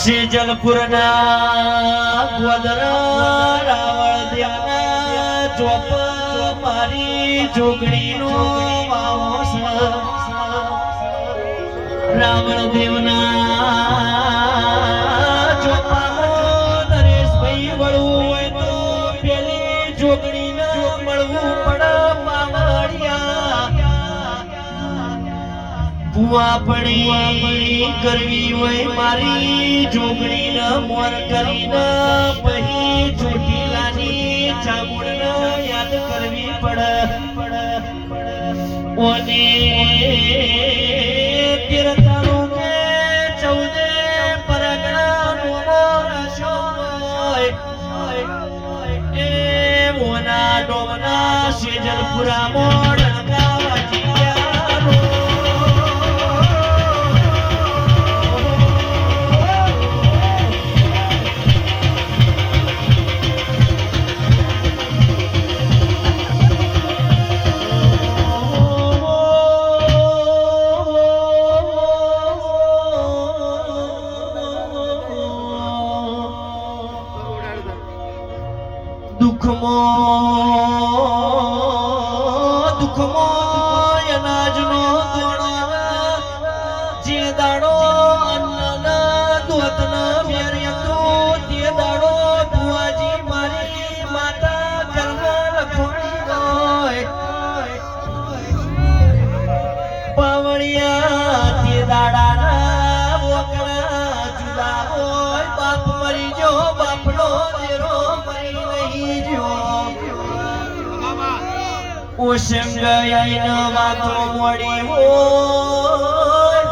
સેજલપુરના ગોદરા રાવળ દેવના ચોપ મારી જોગણીનો વાવો રાવળ દેવના ચોપામાં નરેશભાઈ વળવું હોય તો પેલી જોગણીને મળવું પડે પાવડિયા કરવી હોય મારી જોગણીને મોર કરીને પછી ચોટીલાની ચામુંડને યાદ કરવી પડે ઓને તીરતાનું કે 14 પરગણાનો રસો એ મોના ડોમના સેજલપુરામાં ડણકાવા દુઃખમો અનાજનો દોણો જે દાડો અન્નના દોતના મેર્યતો તે દાડો બુઆજી મારી માતા કર્મ લખોડી ગઈ પાવણિયા તે દાડાના વકણા જુદા હોય બાપ મરી ગયો બાપનો દેરો ઓશંગયાઈનો વાતો મોડી હોય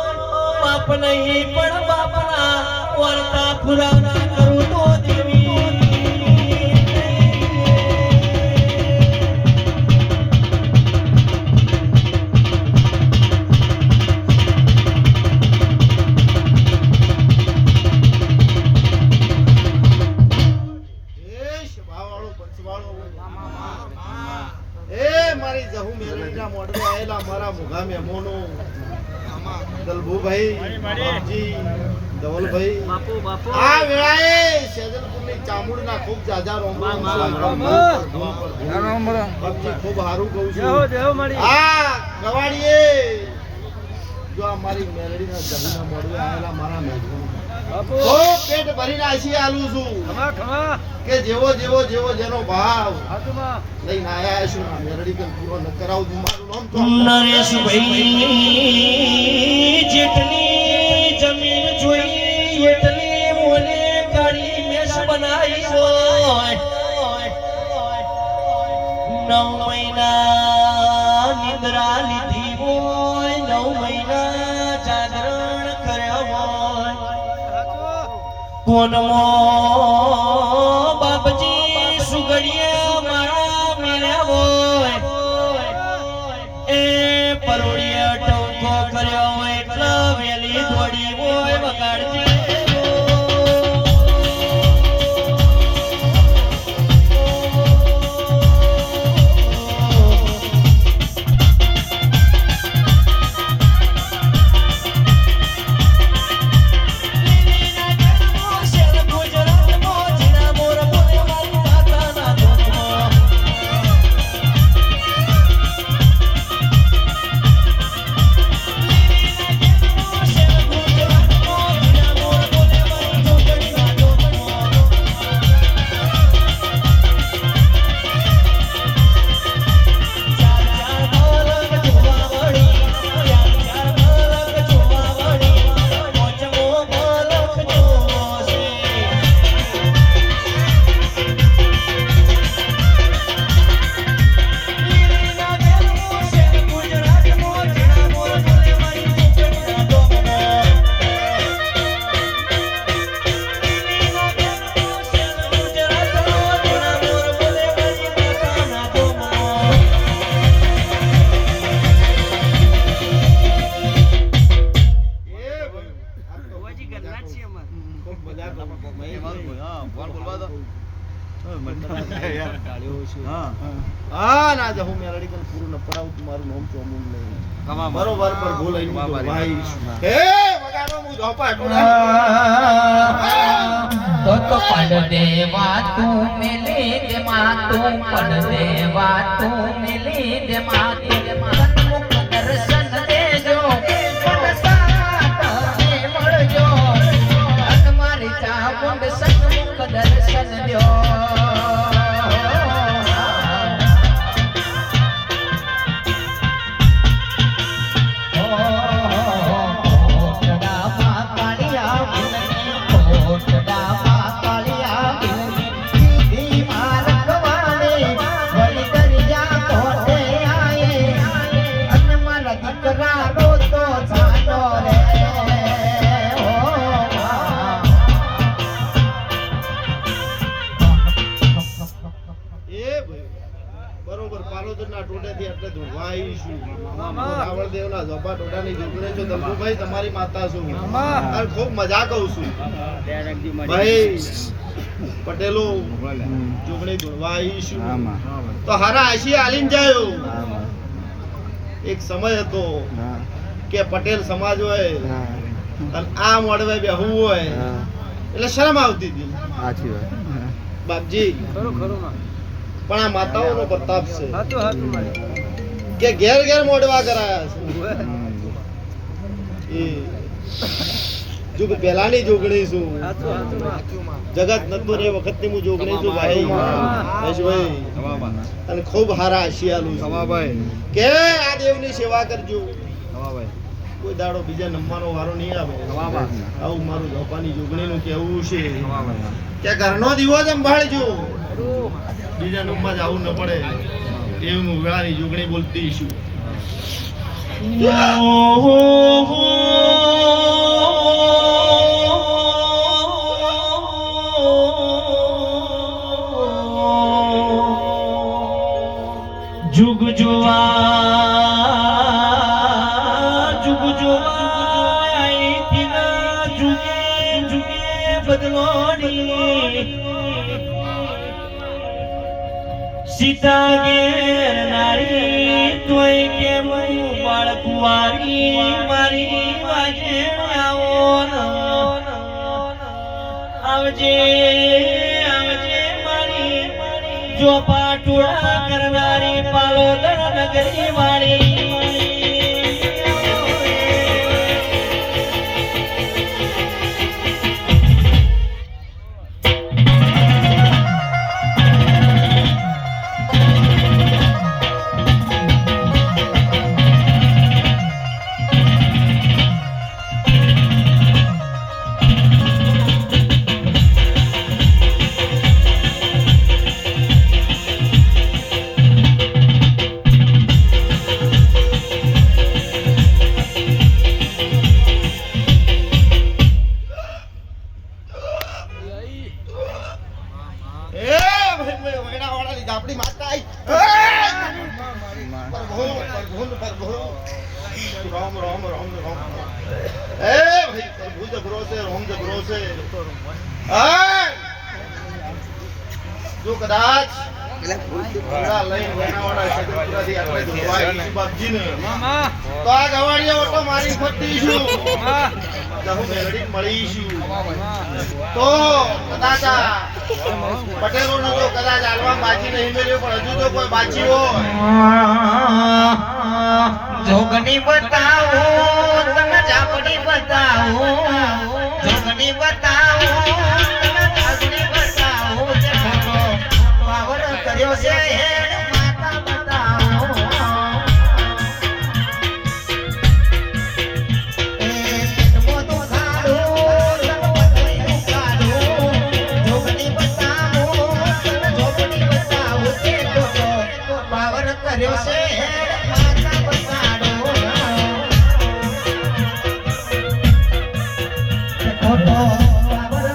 બાપ નહીં પણ બાપના વર્તા પુરાના કરું તો દેવી મારી જહુ મેલડીના મોડે આયેલા મારા મુઘા મહેમાનો દલભુભાઈ બાપજી ધવલભાઈ બાપુ આ વેળાએ સેજલપુરની ચામુંડના ખૂબ જાજા બાપજી ખૂબ હારું કહું છું આ ગવાડીએ જો આ મારી મેલડીના જહુના મોડે આયેલા મારા મહેમાનો બાપુ પેટ ભરીને આશી આલું છું કે જેવો જેવો જેવો જેનો ભાવ લઈને આયા છું મેરડી કે પૂરો ન કરાવું છું મારું નામ તો નરેશભાઈ જેટલી જમીન જોઈ એટલી મોને ગાડી મેસ બનાવી હોય 9 મહિના નિદ્રા લીધી હોય 9 મહિના જાગરણ કર્યા હોય કોનમો બાપજી સુગડીએ મારા મેળ્યા હોય એ પરોડીએ ટોકો કર્યો હોય એટલે વેલી દોડી હોય વગાડજી હા ના હું મેલડી કન પૂરું ન પડાવું મારું નામ ચોમું નહીં બરોબર પર બોલાઈ ભાઈ હે વગાડો હું ઝોપા તો પડ દેવા તું મિલી દે માં તું પડ દેવા તું મિલી દે માં સન્મુખ દર્શન દેજો પડસાને મળજો મારી ચામુંડ સન્મુખ દર્શન દ્યો બરોબર પાલોદરના ટોટેથી એટલે ધોવાઈશું રાવણદેવના ઝોપા ટોટાની જોગણે છો દંભુભાઈ તમારી માતા છું અને ખૂબ મજા કહું છું ભાઈ પટેલો જોગણી ધોવાઈશું તો હારા આશી આલીન જાયો એક સમય હતો કે પટેલ સમાજ હોય અને આ મોડવે બેહવું હોય એટલે શરમ આવતી હતી સાચી વાત બાપજી પણ આ માતાઓનો પ્રતાપ છે કે ઘેર ઘેર મોડવા કરાયા છે એ જો પહેલાની જોગણી છું જગત નતું રે વખતની હું જોગણી છું ભાઈ અને ખૂબ હારા આશિયાલું છું કે આ દેવની સેવા કરજો કોઈ દાડો બીજા નમવાનો વારો નહીં આવે આવું મારું ઝોપાની જોગણીનું કેવું છે કે ઘરનો દીવો જ સંભાળજો બીજા નંબર આવું ન પડે એવું વેળાની જોગણી બોલતી છું जुग जुआ जुगे जुगे बदलोनी सीता गेर नारी तोय के बाळ कुवारी मारी वाजे आवजे आवजे मारी जो पाटुळा करणारी पालोदर नगरी वाળી આપણી માતા રામ રામ રામ રામ એ ભાઈ પ્રભુ જબરો છે રામ જબરો છે જો કદાચ લઈને વેણાવાળા સદપુરાથી આપણે ધોવાઈ બાપજીને તો આ ગવાડીએ ઓટો મારી ફરતી છું હું મેલડી મળીશું તો કદાચ પટેલો નો તો કદાચ આલવા બાજી નહીં મળ્યો પણ હજુ તો કોઈ બાજી હોય જોગણી બતાવો તમે જાપડી બતાવો જોગણી બતાવો તમે જાપડી બતાવો જે ખોટો પાવર કર્યો છે માતા બતાવો કર્યો છે માતા બતાડો ખોટો પાવર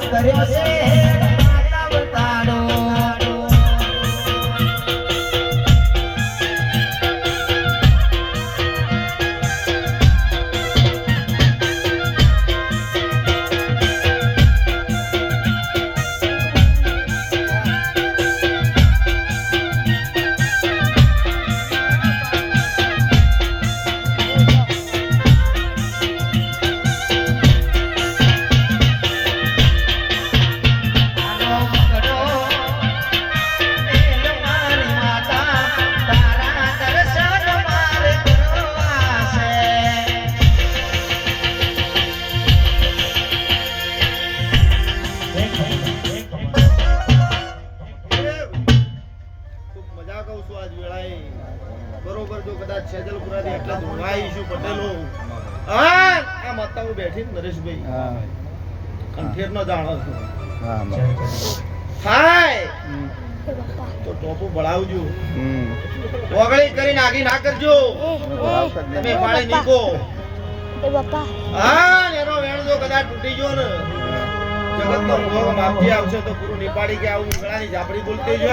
છે એટલે ધોવાઈશું પટેલો. હા આ માતા હું બેઠી ને નરેશભાઈ કંઠેર નો જાણો છું થાય તો ટોપું ભળાવજો ઓગળી કરીને આગી ના કરજો તમે પાણી નીકો હા એનો વેણ જો કદાચ તૂટી ગયો ને જગત નો ભોગ માપજી આવશે તો પૂરું નીપાડી કે આવું ઉંગળાની ઝાપડી બોલતી જો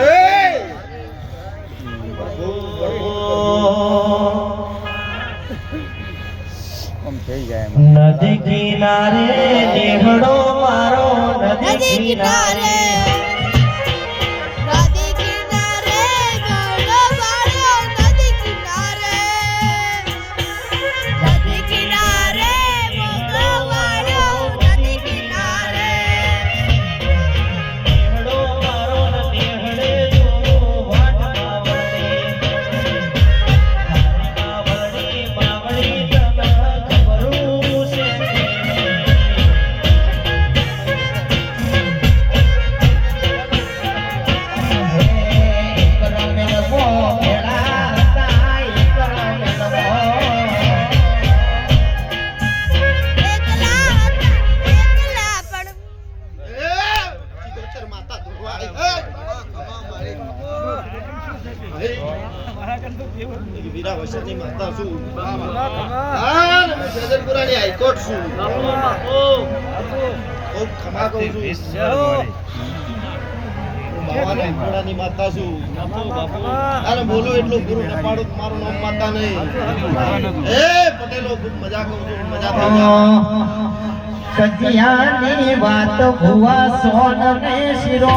નદી કિનારે નેહડો મારો નદી કિનારે નદી કિનારે ગોળો વાળો નદી કિનારે નદી કિનારે મોગો વાળો નદી કિનારે નેહડો મારો નેહડે જો વાટમાં વળી માવડી તને ખબરું છે એકલા પણ ચિત્રચર માતા ધોવાઈ વીરા વસરની માતા છું હા ને સજનપુરાની હાઈકોર્ટ છું ખૂબ ખમા કહું છું બાવાના ઘોડાની માતા છું અને બોલું એટલું ગુરુ ન પાડું મારું નામ માતા નહીં એ પટેલો ખૂબ મજા કહું છું મજા થઈ જાય કજિયાની વાત ભુવા સોન ને શિરો